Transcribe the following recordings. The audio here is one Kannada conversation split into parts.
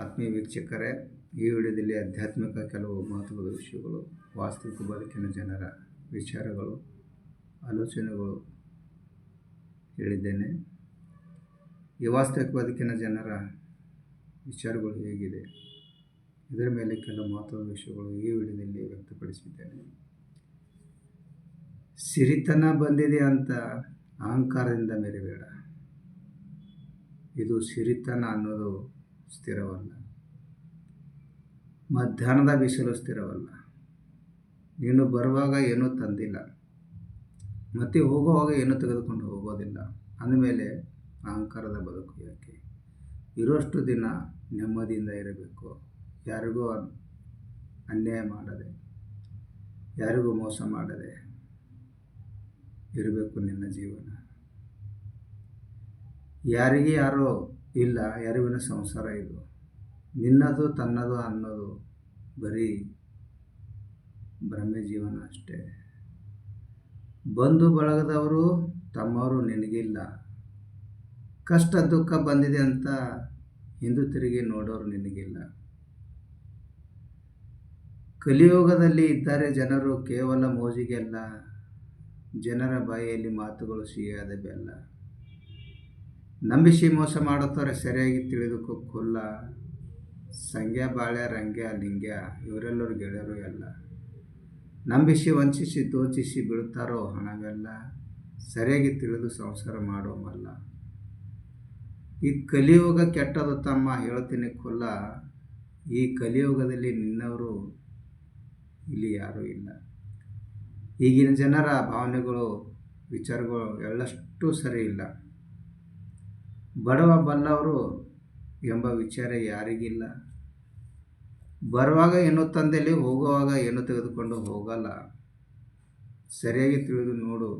ಆತ್ಮೀಯ ವೀಕ್ಷಕರೇ, ಈ ವಿಡಿಯೋದಲ್ಲಿ ಆಧ್ಯಾತ್ಮಿಕ ಕೆಲವು ಮಹತ್ವದ ವಿಷಯಗಳು, ವಾಸ್ತವಿಕ ಬದುಕಿನ ಜನರ ವಿಚಾರಗಳು, ಆಲೋಚನೆಗಳು ಹೇಳಿದ್ದೇನೆ. ಈ ವಾಸ್ತವಿಕ ಬದುಕಿನ ಜನರ ವಿಚಾರಗಳು ಹೇಗಿದೆ, ಇದರ ಮೇಲೆ ಕೆಲವು ಮಹತ್ವದ ವಿಷಯಗಳು ಈ ವಿಡಿಯೋದಲ್ಲಿ ವ್ಯಕ್ತಪಡಿಸಿದ್ದೇನೆ. ಸಿರಿತನ ಬಂದಿದೆ ಅಂತ ಅಹಂಕಾರದಿಂದ ಮೆರಿಬೇಡ. ಇದು ಸಿರಿತನ ಅನ್ನೋದು ಸ್ಥಿರವಲ್ಲ. ಮಧ್ಯಾಹ್ನದ ಬಿಸಿಲು ಸ್ಥಿರವಲ್ಲ. ನೀನು ಬರುವಾಗ ಏನೂ ತಂದಿಲ್ಲ, ಮತ್ತೆ ಹೋಗುವಾಗ ಏನೂ ತೆಗೆದುಕೊಂಡು ಹೋಗೋದಿಲ್ಲ. ಅಂದಮೇಲೆ ಅಹಂಕಾರದ ಬದುಕು ಯಾಕೆ? ಇರೋಷ್ಟು ದಿನ ನೆಮ್ಮದಿಯಿಂದ ಇರಬೇಕು. ಯಾರಿಗೂ ಅನ್ಯಾಯ ಮಾಡದೆ, ಯಾರಿಗೂ ಮೋಸ ಮಾಡದೆ ಇರಬೇಕು ನಿನ್ನ ಜೀವನ. ಯಾರಿಗೆ ಯಾರೋ ಇಲ್ಲ, ಯಾರಿಗಿನ ಸಂಸಾರ ಇದು. ನಿನ್ನದು ತನ್ನದು ಅನ್ನೋದು ಬರೀ ಭ್ರಮೆ ಜೀವನ ಅಷ್ಟೇ. ಬಂಧು ಬಳಗದವರು ತಮ್ಮವರು ನಿನಗಿಲ್ಲ. ಕಷ್ಟ ದುಃಖ ಬಂದಿದೆ ಅಂತ ಹಿಂದು ತಿರುಗಿ ನೋಡೋರು ನಿನಗಿಲ್ಲ. ಕಲಿಯುಗದಲ್ಲಿ ಇದ್ದಾರೆ ಜನರು ಕೇವಲ ಮೋಜಿಗೆಲ್ಲ. ಜನರ ಬಾಯಿಯಲ್ಲಿ ಮಾತುಗಳು ಸಿಹಿಯಾದ ಬೆಲ್ಲ. ನಂಬಿಸಿ ಮೋಸ ಮಾಡುತ್ತಾರೆ ಸರಿಯಾಗಿ ತಿಳಿದುಕೋ ಕೊಲ್ಲ. ಸಂಗ್ಯ ಬಾಳ್ಯ ರಂಗ್ಯ ಲಿಂಗ್ಯ ಇವರೆಲ್ಲರೂ ಗೆಳೆಯರು ಎಲ್ಲ. ನಂಬಿಸಿ ವಂಚಿಸಿ ದೋಚಿಸಿ ಬೀಳುತ್ತಾರೋ ಹಣವೆಲ್ಲ. ಸರಿಯಾಗಿ ತಿಳಿದು ಸಂಸಾರ ಮಾಡೋ ಮಲ್ಲ. ಈ ಕಲಿಯುಗ ಕೆಟ್ಟದು ತಮ್ಮ ಹೇಳ್ತೀನಿ ಕೊಲ್ಲ. ಈ ಕಲಿಯುಗದಲ್ಲಿ ನಿನ್ನವರು ಇಲ್ಲಿ ಯಾರೂ ಇಲ್ಲ. ಈಗಿನ ಜನರ ಭಾವನೆಗಳು ವಿಚಾರಗಳು ಎಳ್ಳಷ್ಟು ಸರಿ ಇಲ್ಲ. ಬಡವ ಬಲ್ಲವರು ಎಂಬ ವಿಚಾರ ಯಾರಿಗಿಲ್ಲ. ಬರುವಾಗ ಏನೋ ತಂದೆಯಲ್ಲಿ, ಹೋಗುವಾಗ ಏನೋ ತೆಗೆದುಕೊಂಡು ಹೋಗಲ್ಲ. ಸರಿಯಾಗಿ ತಿಳಿದು ನೋಡು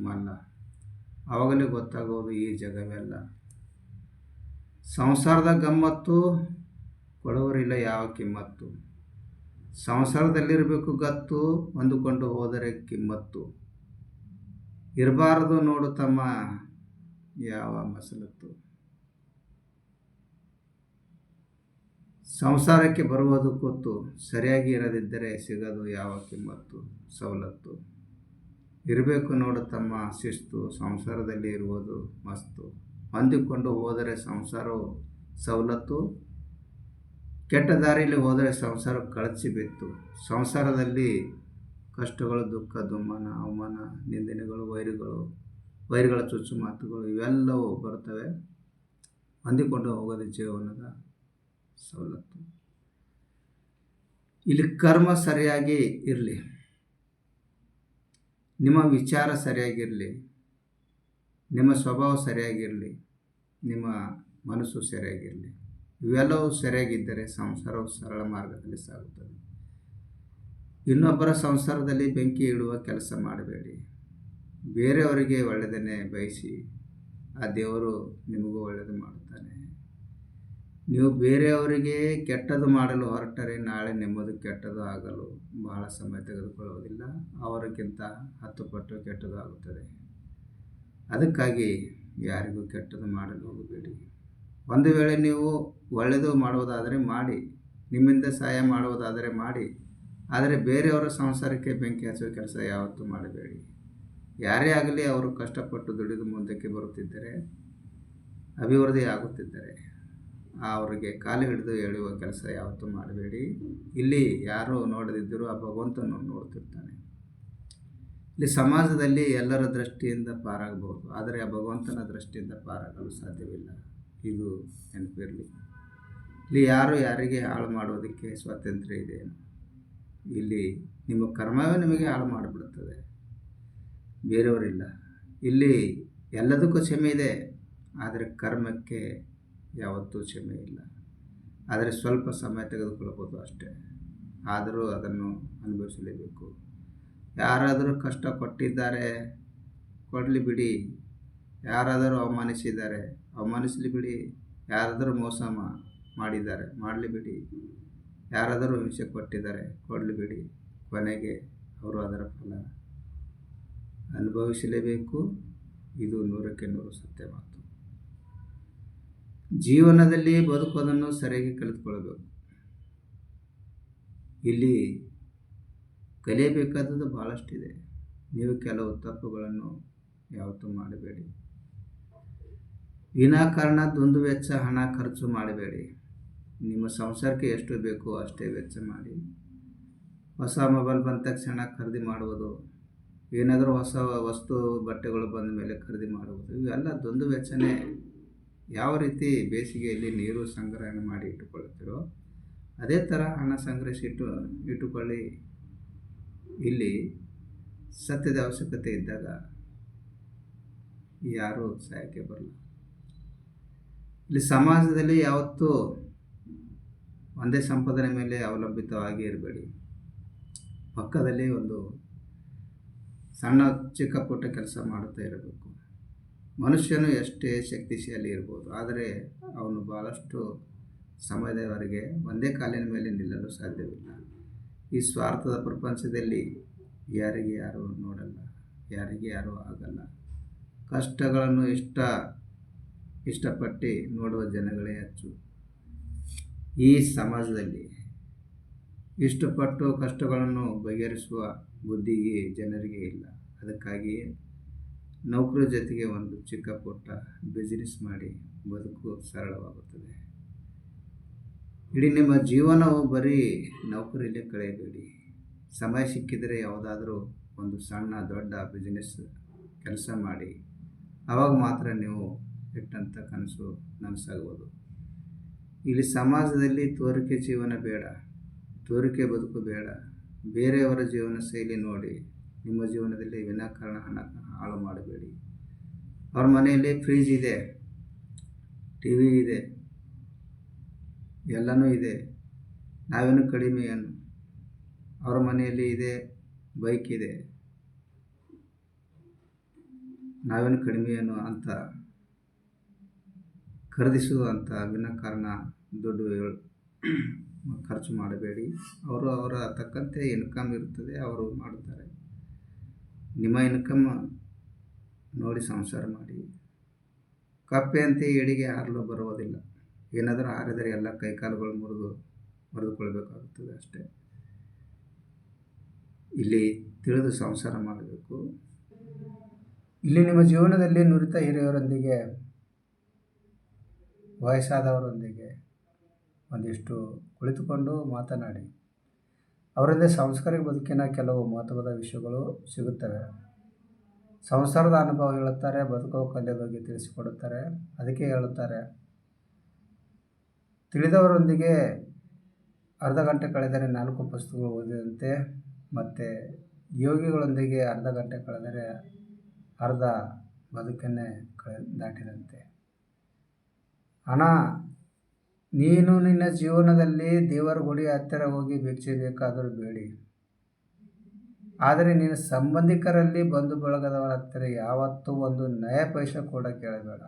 ಮಲ್ಲ. ಆವಾಗಲೇ ಗೊತ್ತಾಗೋದು ಈ ಜಗವೆಲ್ಲ. ಸಂಸಾರದ ಗಮ್ಮತ್ತು ಕೊಡುವರಿಲ್ಲ ಯಾವ ಕಿಮ್ಮತ್ತು. ಸಂಸಾರದಲ್ಲಿರಬೇಕು ಗತ್ತು, ಹೊಂದಿಕೊಂಡು ಹೋದರೆ ಕಿಮ್ಮತ್ತು. ಇರಬಾರದು ನೋಡು ತಮ್ಮ ಯಾವ ಮಸಲತ್ತು. ಸಂಸಾರಕ್ಕೆ ಬರುವುದು ಗೊತ್ತು, ಸರಿಯಾಗಿ ಇರದಿದ್ದರೆ ಸಿಗದು ಯಾವ ಕಿಮ್ಮತ್ತು ಸವಲತ್ತು. ಇರಬೇಕು ನೋಡು ತಮ್ಮ ಶಿಸ್ತು, ಸಂಸಾರದಲ್ಲಿ ಇರುವುದು ಮಸ್ತು. ಹೊಂದಿಕೊಂಡು ಹೋದರೆ ಸಂಸಾರವು ಸವಲತ್ತು. ಕೆಟ್ಟ ದಾರಿಯಲ್ಲಿ ಹೋದರೆ ಸಂಸಾರ ಕಳಚಿ ಬಿತ್ತು. ಸಂಸಾರದಲ್ಲಿ ಕಷ್ಟಗಳು, ದುಃಖ, ದುಮ್ಮಾನ, ಅವಮಾನ, ನಿಂದನೆಗಳು, ವೈರಿಗಳ ಚುಚ್ಚು ಮಾತುಗಳು ಇವೆಲ್ಲವೂ ಬರ್ತವೆ. ಹೊಂದಿಕೊಂಡು ಹೋಗೋದು ಜೀವನದ ಸವಲತ್ತು. ಇಲ್ಲಿ ಕರ್ಮ ಸರಿಯಾಗಿ ಇರಲಿ, ನಿಮ್ಮ ವಿಚಾರ ಸರಿಯಾಗಿರಲಿ, ನಿಮ್ಮ ಸ್ವಭಾವ ಸರಿಯಾಗಿರಲಿ, ನಿಮ್ಮ ಮನಸ್ಸು ಸರಿಯಾಗಿರಲಿ. ಇವೆಲ್ಲವೂ ಸರಿಯಾಗಿದ್ದರೆ ಸಂಸಾರವು ಸರಳ ಮಾರ್ಗದಲ್ಲಿ ಸಾಗುತ್ತದೆ. ಇನ್ನೊಬ್ಬರ ಸಂಸಾರದಲ್ಲಿ ಬೆಂಕಿ ಇಡುವ ಕೆಲಸ ಮಾಡಬೇಡಿ. ಬೇರೆಯವರಿಗೆ ಒಳ್ಳೆಯದನ್ನೇ ಬಯಸಿ, ಆ ದೇವರು ನಿಮಗೂ ಒಳ್ಳೆಯದು ಮಾಡುತ್ತಾನೆ. ನೀವು ಬೇರೆಯವರಿಗೆ ಕೆಟ್ಟದ್ದು ಮಾಡಲು ಹೊರಟರೆ ನಾಳೆ ನಿಮ್ಮದು ಕೆಟ್ಟದ್ದು ಆಗಲು ಬಹಳ ಸಮಯ ತೆಗೆದುಕೊಳ್ಳುವುದಿಲ್ಲ. ಅವರಿಗಿಂತ 10 ಪಟ್ಟು ಕೆಟ್ಟದ್ದು ಆಗುತ್ತದೆ. ಅದಕ್ಕಾಗಿ ಯಾರಿಗೂ ಕೆಟ್ಟದ್ದು ಮಾಡಲು ಹೋಗಬೇಡಿ. ಒಂದು ವೇಳೆ ನೀವು ಒಳ್ಳೆಯದು ಮಾಡುವುದಾದರೆ ಮಾಡಿ, ನಿಮ್ಮಿಂದ ಸಹಾಯ ಮಾಡುವುದಾದರೆ ಮಾಡಿ. ಆದರೆ ಬೇರೆಯವರ ಸಂಸಾರಕ್ಕೆ ಬೆಂಕಿ ಹಚ್ಚುವ ಕೆಲಸ ಯಾವತ್ತೂ ಮಾಡಬೇಡಿ. ಯಾರೇ ಆಗಲಿ, ಅವರು ಕಷ್ಟಪಟ್ಟು ದುಡಿದು ಮುಂದಕ್ಕೆ ಬರುತ್ತಿದ್ದರೆ, ಅಭಿವೃದ್ಧಿ ಆಗುತ್ತಿದ್ದರೆ ಅವರಿಗೆ ಕಾಲು ಹಿಡಿದು ಎಳೆಯುವ ಕೆಲಸ ಯಾವತ್ತೂ ಮಾಡಬೇಡಿ. ಇಲ್ಲಿ ಯಾರೂ ನೋಡದಿದ್ದರೂ ಆ ಭಗವಂತನು ನೋಡ್ತಿರ್ತಾನೆ. ಇಲ್ಲಿ ಸಮಾಜದಲ್ಲಿ ಎಲ್ಲರ ದೃಷ್ಟಿಯಿಂದ ಪಾರಾಗಬಹುದು, ಆದರೆ ಆ ಭಗವಂತನ ದೃಷ್ಟಿಯಿಂದ ಪಾರಾಗಲು ಸಾಧ್ಯವಿಲ್ಲ. ಇದು ನೆನಪಿರಲಿ. ಇಲ್ಲಿ ಯಾರು ಯಾರಿಗೆ ಹಾಳು ಮಾಡೋದಕ್ಕೆ ಸ್ವಾತಂತ್ರ್ಯ ಇದೆ. ಇಲ್ಲಿ ನಿಮ್ಮ ಕರ್ಮವೇ ನಿಮಗೆ ಹಾಳು ಮಾಡಿಬಿಡುತ್ತದೆ, ಬೇರೆಯವರಿಲ್ಲ. ಇಲ್ಲಿ ಎಲ್ಲದಕ್ಕೂ ಕ್ಷಮೆ ಇದೆ, ಆದರೆ ಕರ್ಮಕ್ಕೆ ಯಾವತ್ತೂ ಕ್ಷಮೆ ಇಲ್ಲ. ಆದರೆ ಸ್ವಲ್ಪ ಸಮಯ ತೆಗೆದುಕೊಳ್ಳಬಹುದು ಅಷ್ಟೇ. ಆದರೂ ಅದನ್ನು ಅನುಭವಿಸಲೇಬೇಕು. ಯಾರಾದರೂ ಕಷ್ಟ ಕೊಟ್ಟಿದ್ದಾರೆ, ಕೊಡಲಿ ಬಿಡಿ. ಯಾರಾದರೂ ಅವಮಾನಿಸಿದ್ದಾರೆ, ಅವಮಾನಿಸಲಿ ಬಿಡಿ. ಯಾರಾದರೂ ಮೋಸ ಮಾಡಿದ್ದಾರೆ, ಮಾಡಲಿ ಬಿಡಿ. ಯಾರಾದರೂ ಹಿಂಸೆ ಕೊಟ್ಟಿದ್ದಾರೆ, ಕೊಡಲಿ ಬಿಡಿ. ಕೊನೆಗೆ ಅವರು ಅದರ ಫಲ ಅನುಭವಿಸಲೇಬೇಕು. ಇದು 100ಕ್ಕೆ 100 ಸತ್ಯ ಮಾತು. ಜೀವನದಲ್ಲಿ ಬದುಕೋದನ್ನು ಸರಿಯಾಗಿ ಕಲಿತ್ಕೊಳ್ಬೇಕು. ಇಲ್ಲಿ ಕಲಿಯಬೇಕಾದದ್ದು ಭಾಳಷ್ಟಿದೆ. ನೀವು ಕೆಲವು ತಪ್ಪುಗಳನ್ನು ಯಾವತ್ತೂ ಮಾಡಬೇಡಿ. ವಿನಾಕಾರಣ ದುಂದು ವೆಚ್ಚ ಹಣ ಖರ್ಚು ಮಾಡಬೇಡಿ. ನಿಮ್ಮ ಸಂಸಾರಕ್ಕೆ ಎಷ್ಟು ಬೇಕೋ ಅಷ್ಟೇ ವೆಚ್ಚ ಮಾಡಿ. ಹೊಸ ಮೊಬೈಲ್ ಬಂದ ತಕ್ಷಣ ಖರೀದಿ ಮಾಡುವುದು, ಏನಾದರೂ ಹೊಸ ವಸ್ತು ಬಟ್ಟೆಗಳು ಬಂದ ಮೇಲೆ ಖರೀದಿ ಮಾಡುವುದು, ಇವೆಲ್ಲ ದುಂದು ವೆಚ್ಚನೇ. ಯಾವ ರೀತಿ ಬೇಸಿಗೆಯಲ್ಲಿ ನೀರು ಸಂಗ್ರಹಣೆ ಮಾಡಿ ಇಟ್ಟುಕೊಳ್ಳುತ್ತೀರೋ ಅದೇ ಥರ ಹಣ ಸಂಗ್ರಹಿಸಿ ಇಟ್ಟುಕೊಳ್ಳಿ. ಇಲ್ಲಿ ಸತ್ಯದ ಅವಶ್ಯಕತೆ ಇದ್ದಾಗ ಯಾರೂ ಸಹಾಯಕ್ಕೆ ಬರಲ್ಲ. ಇಲ್ಲಿ ಸಮಾಜದಲ್ಲಿ ಯಾವತ್ತೂ ಒಂದೇ ಸಂಪಾದನೆ ಮೇಲೆ ಅವಲಂಬಿತವಾಗಿ ಇರಬೇಡಿ. ಪಕ್ಕದಲ್ಲಿ ಒಂದು ಸಣ್ಣ ಚಿಕ್ಕ ಪುಟ್ಟ ಕೆಲಸ ಮಾಡುತ್ತಾ ಇರಬೇಕು. ಮನುಷ್ಯನು ಎಷ್ಟೇ ಶಕ್ತಿಶಾಲಿ ಇರ್ಬೋದು, ಆದರೆ ಅವನು ಭಾಳಷ್ಟು ಸಮಯದವರೆಗೆ ಒಂದೇ ಕಾಲಿನ ಮೇಲೆ ನಿಲ್ಲಲು ಸಾಧ್ಯವಿಲ್ಲ. ಈ ಸ್ವಾರ್ಥದ ಪ್ರಪಂಚದಲ್ಲಿ ಯಾರಿಗೆ ಯಾರೂ ನೋಡಲ್ಲ, ಯಾರಿಗೆ ಯಾರೂ ಆಗಲ್ಲ. ಕಷ್ಟಗಳನ್ನು ಇಷ್ಟಪಟ್ಟು ನೋಡುವ ಜನಗಳೇ ಹೆಚ್ಚು ಈ ಸಮಾಜದಲ್ಲಿ. ಇಷ್ಟಪಟ್ಟು ಕಷ್ಟಗಳನ್ನು ಬಗೆಹರಿಸುವ ಬುದ್ಧಿ ಈ ಜನರಿಗೆ ಇಲ್ಲ. ಅದಕ್ಕಾಗಿಯೇ ನೌಕರಿ ಜೊತೆಗೆ ಒಂದು ಚಿಕ್ಕ ಪುಟ್ಟ ಬಿಸ್ನೆಸ್ ಮಾಡಿ ಬದುಕು ಸರಳವಾಗುತ್ತದೆ. ಇಡೀ ನಿಮ್ಮ ಜೀವನವು ಬರೀ ನೌಕರಿಯಲ್ಲೇ ಕಳೆಯಬೇಡಿ. ಸಮಯ ಸಿಕ್ಕಿದರೆ ಯಾವುದಾದ್ರೂ ಒಂದು ಸಣ್ಣ ದೊಡ್ಡ ಬಿಸ್ನೆಸ್ ಕೆಲಸ ಮಾಡಿ. ಆವಾಗ ಮಾತ್ರ ನೀವು ಇಟ್ಟಂಥ ಕನಸು ನನಸಾಗುವುದು. ಇಲ್ಲಿ ಸಮಾಜದಲ್ಲಿ ತೋರಿಕೆ ಜೀವನ ಬೇಡ, ತೋರಿಕೆ ಬದುಕು ಬೇಡ. ಬೇರೆಯವರ ಜೀವನ ಶೈಲಿ ನೋಡಿ ನಿಮ್ಮ ಜೀವನದಲ್ಲಿ ವಿನಾಕಾರಣ ಹಣ ಹಾಳು ಮಾಡಬೇಡಿ. ಅವ್ರ ಮನೆಯಲ್ಲಿ ಫ್ರಿಜ್ ಇದೆ, ಟಿ ವಿ ಇದೆ, ಎಲ್ಲನೂ ಇದೆ, ನಾವೇನು ಕಡಿಮೆ ಏನು? ಅವ್ರ ಮನೆಯಲ್ಲಿ ಇದೆ, ಬೈಕ್ ಇದೆ, ನಾವೇನು ಕಡಿಮೆ ಏನು ಅಂತ ಖರೀದಿಸುವಂಥ ವಿನಾಕಾರಣ ದುಡ್ಡು ಖರ್ಚು ಮಾಡಬೇಡಿ. ಅವರ ತಕ್ಕಂತೆ ಇನ್ಕಮ್ ಇರ್ತದೆ, ಅವರು ಮಾಡುತ್ತಾರೆ. ನಿಮ್ಮ ಇನ್ಕಮ್ ನೋಡಿ ಸಂಸಾರ ಮಾಡಿ. ಕಪ್ಪೆಯಂತೆ ಏಡಿಗೆ ಹಾರಲು ಬರುವುದಿಲ್ಲ. ಏನಾದರೂ ಹಾರಿದರೆ ಎಲ್ಲ ಕೈಕಾಲುಗಳು ಮುರಿದುಕೊಳ್ಬೇಕಾಗುತ್ತದೆ ಅಷ್ಟೇ. ಇಲ್ಲಿ ತಿಳಿದು ಸಂಸಾರ ಮಾಡಬೇಕು. ಇಲ್ಲಿ ನಿಮ್ಮ ಜೀವನದಲ್ಲಿ ನುರಿತ ಹಿರಿಯರೊಂದಿಗೆ, ವಯಸ್ಸಾದವರೊಂದಿಗೆ ಒಂದಿಷ್ಟು ಕುಳಿತುಕೊಂಡು ಮಾತನಾಡಿ. ಅವರಿಂದ ಸಾಂಸ್ಕೃತಿಕ ಬದುಕಿನ ಕೆಲವು ಮಹತ್ವದ ವಿಷಯಗಳು ಸಿಗುತ್ತವೆ. ಸಂಸಾರದ ಅನುಭವ ಹೇಳುತ್ತಾರೆ, ಬದುಕುವ ಕಲೆ ಬಗ್ಗೆ ತಿಳಿಸಿಕೊಡುತ್ತಾರೆ. ಅದಕ್ಕೆ ಹೇಳುತ್ತಾರೆ, ತಿಳಿದವರೊಂದಿಗೆ ಅರ್ಧ ಗಂಟೆ ಕಳೆದರೆ 4 ಪುಸ್ತಕಗಳು ಓದಿದಂತೆ, ಮತ್ತು ಯೋಗಿಗಳೊಂದಿಗೆ ಅರ್ಧ ಗಂಟೆ ಕಳೆದರೆ ಅರ್ಧ ಬದುಕನ್ನೇ ದಾಟಿದಂತೆ. ಹಣ, ನೀನು ನಿನ್ನ ಜೀವನದಲ್ಲಿ ದೇವರ ಗುಡಿ ಹತ್ತಿರ ಹೋಗಿ ಭಿಕ್ಷೆ ಬೇಕಾದರೂ ಬೇಡಿ. ಆದರೆ ನಿನ್ನ ಸಂಬಂಧಿಕರಲ್ಲಿ ಬಂಧು ಬಳಗದವರ ಹತ್ತಿರ ಯಾವತ್ತೂ ಒಂದು ನಯ ಪೈಸೆ ಕೂಡ ಕೇಳಬೇಡ.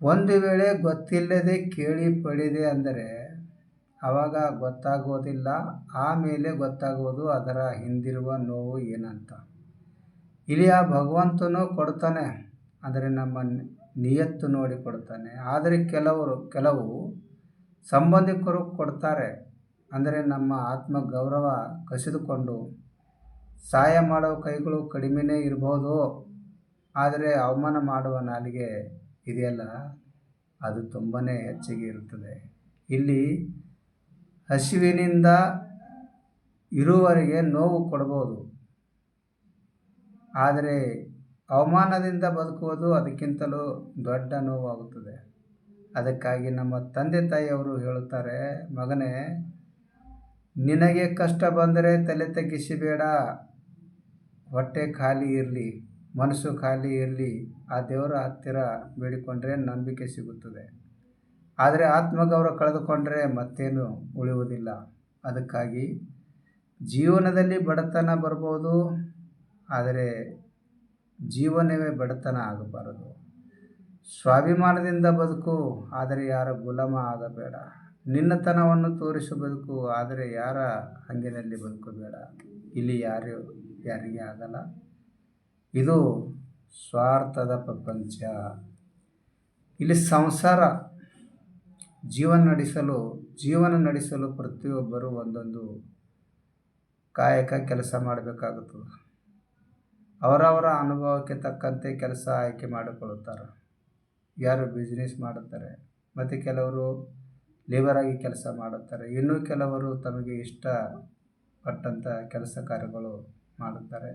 ಒಂದು ವೇಳೆ ಗೊತ್ತಿಲ್ಲದೆ ಕೇಳಿ ಪಡೆದೆ ಅಂದರೆ ಆವಾಗ ಗೊತ್ತಾಗುವುದಿಲ್ಲ, ಆಮೇಲೆ ಗೊತ್ತಾಗುವುದು ಅದರ ಹಿಂದಿರುವ ನೋವು ಏನಂತ. ಇಲ್ಲಿ ಆ ಭಗವಂತನು ಕೊಡ್ತಾನೆ, ಅಂದರೆ ನಮ್ಮ ನಿಯತ್ತು ನೋಡಿ ಕೊಡ್ತಾನೆ. ಆದರೆ ಕೆಲವು ಸಂಬಂಧಿಕರು ಕೊಡ್ತಾರೆ, ಅಂದರೆ ನಮ್ಮ ಆತ್ಮಗೌರವ ಕಸಿದುಕೊಂಡು. ಸಹಾಯ ಮಾಡುವ ಕೈಗಳು ಕಡಿಮೆನೇ ಇರಬಹುದು, ಆದರೆ ಅವಮಾನ ಮಾಡುವ ನಾಲಿಗೆ ಇದೆಯಲ್ಲ, ಅದು ತುಂಬಾ ಹೆಚ್ಚಿಗೆ ಇರುತ್ತದೆ. ಇಲ್ಲಿ ಹಸಿವಿನಿಂದ ಇರುವವರೆಗೆ ನೋವು ಕೊಡಬಹುದು, ಆದರೆ ಅವಮಾನದಿಂದ ಬದುಕುವುದು ಅದಕ್ಕಿಂತಲೂ ದೊಡ್ಡ ನೋವಾಗುತ್ತದೆ. ಅದಕ್ಕಾಗಿ ನಮ್ಮ ತಂದೆ ತಾಯಿಯವರು ಹೇಳುತ್ತಾರೆ, ಮಗನೇ, ನಿನಗೆ ಕಷ್ಟ ಬಂದರೆ ತಲೆ ತಗ್ಗಿಸಬೇಡ. ಹೊಟ್ಟೆ ಖಾಲಿ ಇರಲಿ, ಮನಸ್ಸು ಖಾಲಿ ಇರಲಿ. ಆ ದೇವರ ಹತ್ತಿರ ಬೇಡಿಕೊಂಡ್ರೆ ನಂಬಿಕೆ ಸಿಗುತ್ತದೆ. ಆದರೆ ಆತ್ಮಗೌರವ ಕಳೆದುಕೊಂಡರೆ ಮತ್ತೇನು ಉಳಿಯುವುದಿಲ್ಲ. ಅದಕ್ಕಾಗಿ ಜೀವನದಲ್ಲಿ ಬಡತನ ಬರ್ಬೋದು, ಆದರೆ ಜೀವನವೇ ಬಡತನ ಆಗಬಾರದು. ಸ್ವಾಭಿಮಾನದಿಂದ ಬದುಕು, ಆದರೆ ಯಾರ ಗುಲಾಮ ಆಗಬೇಡ. ನಿನ್ನತನವನ್ನು ತೋರಿಸಬೇಕು, ಆದರೆ ಯಾರ ಹಂಗಿನಲ್ಲಿ ಬದುಕಬೇಡ. ಇಲ್ಲಿ ಯಾರಿಗೆ ಆಗಲ್ಲ. ಇದು ಸ್ವಾರ್ಥದ ಪ್ರಪಂಚ. ಇಲ್ಲಿ ಸಂಸಾರ ಜೀವನ ನಡೆಸಲು ಪ್ರತಿಯೊಬ್ಬರು ಒಂದೊಂದು ಕಾಯಕ ಕೆಲಸ ಮಾಡಬೇಕಾಗುತ್ತದೆ. ಅವರವರ ಅನುಭವಕ್ಕೆ ತಕ್ಕಂತೆ ಕೆಲಸ ಆಯ್ಕೆ ಮಾಡಿಕೊಳ್ಳುತ್ತಾರೆ. ಯಾರು ಬಿಸ್ನೆಸ್ ಮಾಡುತ್ತಾರೆ, ಮತ್ತು ಕೆಲವರು ಲೇಬರಾಗಿ ಕೆಲಸ ಮಾಡುತ್ತಾರೆ. ಇನ್ನು ಕೆಲವರು ತಮಗೆ ಇಷ್ಟಪಟ್ಟಂಥ ಕೆಲಸ ಕಾರ್ಯಗಳು ಮಾಡುತ್ತಾರೆ.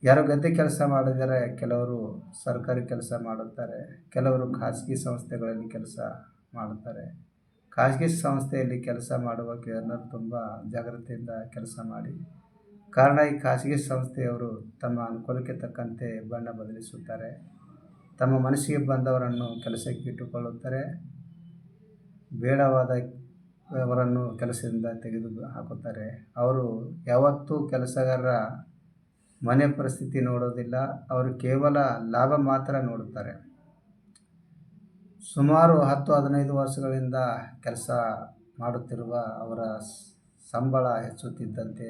ಯಾರು ಗದ್ದೆ ಕೆಲಸ ಮಾಡಿದರೆ ಕೆಲವರು ಸರ್ಕಾರಿ ಕೆಲಸ ಮಾಡುತ್ತಾರೆ. ಕೆಲವರು ಖಾಸಗಿ ಸಂಸ್ಥೆಗಳಲ್ಲಿ ಕೆಲಸ ಮಾಡುತ್ತಾರೆ. ಖಾಸಗಿ ಸಂಸ್ಥೆಯಲ್ಲಿ ಕೆಲಸ ಮಾಡುವ ಜನರು ತುಂಬ ಜಾಗ್ರತೆಯಿಂದ ಕೆಲಸ ಮಾಡಿ. ಕಾರಣ ಈ ಖಾಸಗಿ ಸಂಸ್ಥೆಯವರು ತಮ್ಮ ಅನುಕೂಲಕ್ಕೆ ತಕ್ಕಂತೆ ಬಣ್ಣ ಬದಲಿಸುತ್ತಾರೆ. ತಮ್ಮ ಮನಸ್ಸಿಗೆ ಬಂದವರನ್ನು ಕೆಲಸಕ್ಕೆ ಇಟ್ಟುಕೊಳ್ಳುತ್ತಾರೆ. ಬೇಡವಾದವರನ್ನು ಕೆಲಸದಿಂದ ತೆಗೆದು ಹಾಕುತ್ತಾರೆ. ಅವರು ಯಾವತ್ತೂ ಕೆಲಸಗಾರರ ಮನೆ ಪರಿಸ್ಥಿತಿ ನೋಡೋದಿಲ್ಲ. ಅವರು ಕೇವಲ ಲಾಭ ಮಾತ್ರ ನೋಡುತ್ತಾರೆ. ಸುಮಾರು 10-15 ವರ್ಷಗಳಿಂದ ಕೆಲಸ ಮಾಡುತ್ತಿರುವ ಅವರ ಸಂಬಳ ಹೆಚ್ಚುತ್ತಿದ್ದಂತೆ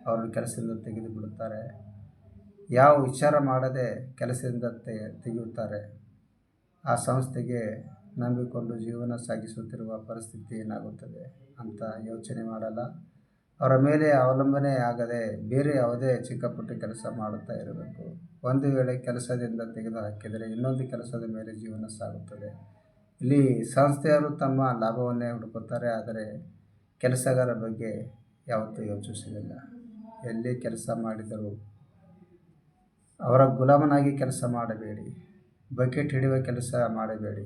ಅವರು ಕೆಲಸದಿಂದ ತೆಗೆದು ಬಿಡುತ್ತಾರೆ. ಯಾವ ವಿಚಾರ ಮಾಡದೆ ಕೆಲಸದಿಂದ ತೆಗೆಯುತ್ತಾರೆ. ಆ ಸಂಸ್ಥೆಗೆ ನಂಬಿಕೊಂಡು ಜೀವನ ಸಾಗಿಸುತ್ತಿರುವ ಪರಿಸ್ಥಿತಿ ಏನಾಗುತ್ತದೆ ಅಂತ ಯೋಚನೆ ಮಾಡಲ್ಲ. ಅವರ ಮೇಲೆ ಅವಲಂಬನೆ ಆಗದೆ ಬೇರೆ ಯಾವುದೇ ಚಿಕ್ಕಪುಟ್ಟ ಕೆಲಸ ಮಾಡುತ್ತಾ ಇರಬೇಕು. ಒಂದು ವೇಳೆ ಕೆಲಸದಿಂದ ತೆಗೆದು ಹಾಕಿದರೆ ಇನ್ನೊಂದು ಕೆಲಸದ ಮೇಲೆ ಜೀವನ ಸಾಗುತ್ತದೆ. ಇಲ್ಲಿ ಸಂಸ್ಥೆಯವರು ತಮ್ಮ ಲಾಭವನ್ನೇ ಹುಡುಕುತ್ತಾರೆ. ಆದರೆ ಕೆಲಸಗಾರ ಬಗ್ಗೆ ಯಾವತ್ತೂ ಯೋಚಿಸುವುದಿಲ್ಲ. ಎಲ್ಲಿ ಕೆಲಸ ಮಾಡಿದರೂ ಅವರ ಗುಲಾಮನಾಗಿ ಕೆಲಸ ಮಾಡಬೇಡಿ. ಬಕೆಟ್ ಹಿಡಿಯುವ ಕೆಲಸ ಮಾಡಬೇಡಿ.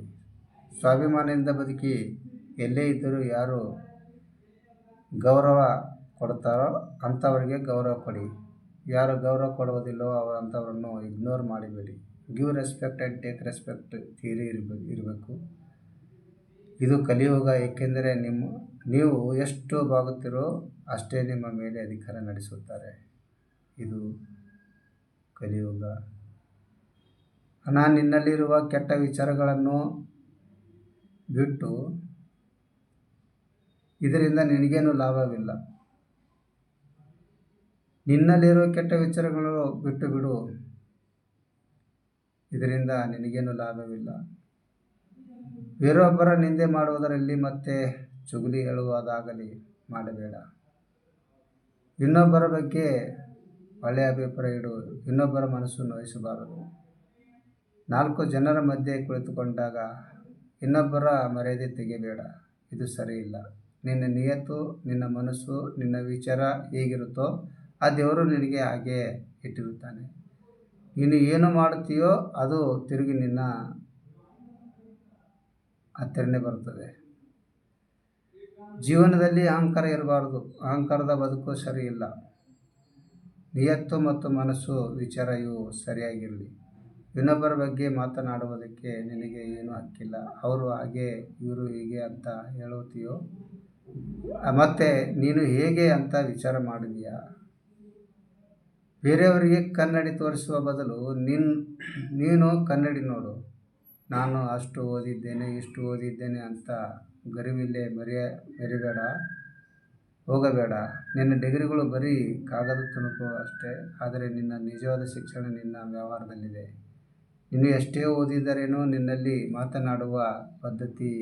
ಸ್ವಾಭಿಮಾನದಿಂದ ಬದುಕಿ ಎಲ್ಲೇ ಇದ್ದರೂ ಯಾರು ಗೌರವ ಕೊಡ್ತಾರೋ ಅಂಥವರಿಗೆ ಗೌರವ ಕೊಡಿ. ಯಾರು ಗೌರವ ಕೊಡುವುದಿಲ್ಲವೋ ಅಂಥವರನ್ನು ಇಗ್ನೋರ್ ಮಾಡಿಬೇಡಿ. Give respect and take respect theory ಇರಬೇಕು. ಇದು ಕಲಿಯುಗ. ಏಕೆಂದರೆ ನೀವು ಎಷ್ಟು ಬಾಗುತ್ತೀರೋ ಅಷ್ಟೇ ನಿಮ್ಮ ಮೇಲೆ ಅಧಿಕಾರ ನಡೆಸುತ್ತಾರೆ. ಇದು ಕಲಿಯುಗ. ನಿನ್ನಲ್ಲಿರುವ ಕೆಟ್ಟ ವಿಚಾರಗಳನ್ನು ಬಿಟ್ಟು ಇದರಿಂದ ನಿನಗೇನು ಲಾಭವಿಲ್ಲ. ನಿನ್ನಲ್ಲಿರುವ ಕೆಟ್ಟ ವಿಚಾರಗಳು ಬಿಟ್ಟು ಬಿಡು. ಇದರಿಂದ ನಿನಗೇನು ಲಾಭವಿಲ್ಲ. ಬೇರೊಬ್ಬರ ನಿಂದೆ ಮಾಡುವುದರಲ್ಲಿ ಮತ್ತೆ ಚುಗುಲಿ ಹೇಳುವುದಾಗಲಿ ಮಾಡಬೇಡ. ಇನ್ನೊಬ್ಬರ ಬಗ್ಗೆ ಒಳ್ಳೆಯ ಅಭಿಪ್ರಾಯ ಇಡು. ಇನ್ನೊಬ್ಬರ ಮನಸ್ಸು ನೋಯಿಸಬಾರದು. 4 ಜನರ ಮಧ್ಯೆ ಕುಳಿತುಕೊಂಡಾಗ ಇನ್ನೊಬ್ಬರ ಮರ್ಯಾದೆ ತೆಗೆಯಬೇಡ. ಇದು ಸರಿಯಿಲ್ಲ. ನಿನ್ನ ನಿಯತ್ತು, ನಿನ್ನ ಮನಸ್ಸು, ನಿನ್ನ ವಿಚಾರ ಹೇಗಿರುತ್ತೋ ಆ ದೇವರು ನಿನಗೆ ಹಾಗೆ ಇಟ್ಟಿರುತ್ತಾನೆ. ನೀನು ಏನು ಮಾಡುತ್ತೀಯೋ ಅದು ತಿರುಗಿ ನಿನ್ನ ಹತ್ತಿರನೇ ಬರುತ್ತದೆ. ಜೀವನದಲ್ಲಿ ಅಹಂಕಾರ ಇರಬಾರದು. ಅಹಂಕಾರದ ಬದುಕು ಸರಿಯಿಲ್ಲ. ನಿಯತ್ತು ಮತ್ತು ಮನಸ್ಸು, ವಿಚಾರ ಇವು ಸರಿಯಾಗಿರಲಿ. ಇನ್ನೊಬ್ಬರ ಬಗ್ಗೆ ಮಾತನಾಡುವುದಕ್ಕೆ ನಿನಗೆ ಏನೂ ಹಕ್ಕಿಲ್ಲ. ಅವರು ಹಾಗೆ ಇವರು ಹೀಗೆ ಅಂತ ಹೇಳುತ್ತೀಯೋ, ಮತ್ತು ನೀನು ಹೇಗೆ ಅಂತ ವಿಚಾರ ಮಾಡಿದೀಯಾ? ಬೇರೆಯವರಿಗೆ ಕನ್ನಡಿ ತೋರಿಸುವ ಬದಲು ನೀನು ಕನ್ನಡಿ ನೋಡು. ನಾನು ಅಷ್ಟು ಓದಿದ್ದೇನೆ, ಇಷ್ಟು ಓದಿದ್ದೇನೆ ಅಂತ ಗರಿವಿಲ್ಲೇ ಮೆರಿಬೇಡ, ಹೋಗಬೇಡ. ನಿನ್ನ ಡಿಗ್ರಿಗಳು ಬರೀ ಕಾಗದ ತುಣುಕು ಅಷ್ಟೇ. ಆದರೆ ನಿನ್ನ ನಿಜವಾದ ಶಿಕ್ಷಣ ನಿನ್ನ ವ್ಯವಹಾರದಲ್ಲಿದೆ. ನೀನು ಎಷ್ಟೇ ಓದಿದರೇನೋ ನಿನ್ನಲ್ಲಿ ಮಾತನಾಡುವ ಪದ್ಧತಿ,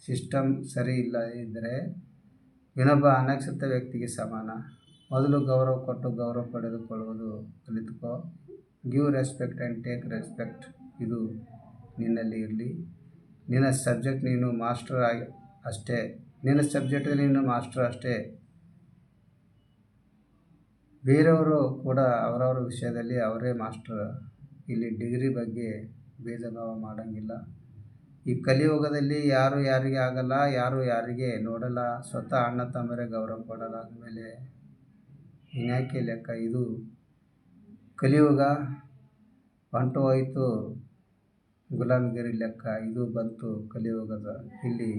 ಸಿಸ್ಟಮ್ ಸರಿ ಇಲ್ಲದಿದ್ದರೆ ಇನ್ನೊಬ್ಬ ಅನಕ್ಷತ ವ್ಯಕ್ತಿಗೆ ಸಮಾನ. ಮೊದಲು ಗೌರವ ಕೊಟ್ಟು ಗೌರವ ಪಡೆದುಕೊಳ್ಳುವುದು ಕಲಿತುಕೋ. Give respect and take respect. ಇದು ನಿನ್ನಲ್ಲಿ ಇರಲಿ. ನಿನ್ನ ಸಬ್ಜೆಕ್ಟ್ ನೀನು ಮಾಸ್ಟರ್ ಅಷ್ಟೇ. ನಿನ್ನ ಸಬ್ಜೆಕ್ಟಲ್ಲಿ ನೀನು ಮಾಸ್ಟರ್ ಅಷ್ಟೇ. ಬೇರೆಯವರು ಕೂಡ ಅವರವರ ವಿಷಯದಲ್ಲಿ ಅವರೇ ಮಾಸ್ಟರ್. ಇಲ್ಲಿ ಡಿಗ್ರಿ ಬಗ್ಗೆ ಭೇದ ಭಾವ ಮಾಡೋಂಗಿಲ್ಲ. ಈ ಕಲಿಯುಗದಲ್ಲಿ ಯಾರು ಯಾರಿಗೆ ಆಗಲ್ಲ, ಯಾರು ಯಾರಿಗೆ ನೋಡಲ್ಲ. ಸ್ವತಃ ಅಣ್ಣ ತಮ್ಮರೇ ಗೌರವ ಕೊಡಲ್ಲ. ಅಂದಮೇಲೆ ಇನ್ಯಾಕೆ ಲೆಕ್ಕ? ಇದು ಕಲಿಯುಗ. ಹೊಂಟು ಹೋಯಿತು ಗುಲಾಮಗಿರಿ ಲೆಕ್ಕ. ಇದು ಬಂತು ಕಲಿಯುಗದ. ಇಲ್ಲಿ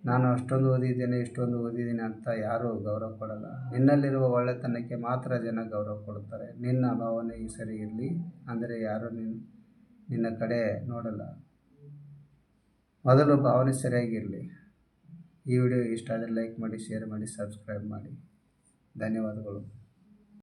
ನಾನು ಅಷ್ಟೊಂದು ಓದಿದ್ದೇನೆ, ಇಷ್ಟೊಂದು ಓದಿದ್ದೀನಿ ಅಂತ ಯಾರೂ ಗೌರವ ಕೊಡಲ್ಲ. ನಿನ್ನಲ್ಲಿರುವ ಒಳ್ಳೆತನಕ್ಕೆ ಮಾತ್ರ ಜನ ಗೌರವ ಕೊಡುತ್ತಾರೆ. ನಿನ್ನ ಭಾವನೆ ಸರಿ ಇರಲಿ ಅಂದರೆ ಯಾರೂ ನಿನ್ನ ಕಡೆ ನೋಡಲ್ಲ. ಮೊದಲು ಭಾವನೆ ಸರಿಯಾಗಿರಲಿ. ಈ ವಿಡಿಯೋ ಇಷ್ಟ ಆದರೆ ಲೈಕ್ ಮಾಡಿ, ಶೇರ್ ಮಾಡಿ, ಸಬ್ಸ್ಕ್ರೈಬ್ ಮಾಡಿ. ಧನ್ಯವಾದಗಳು.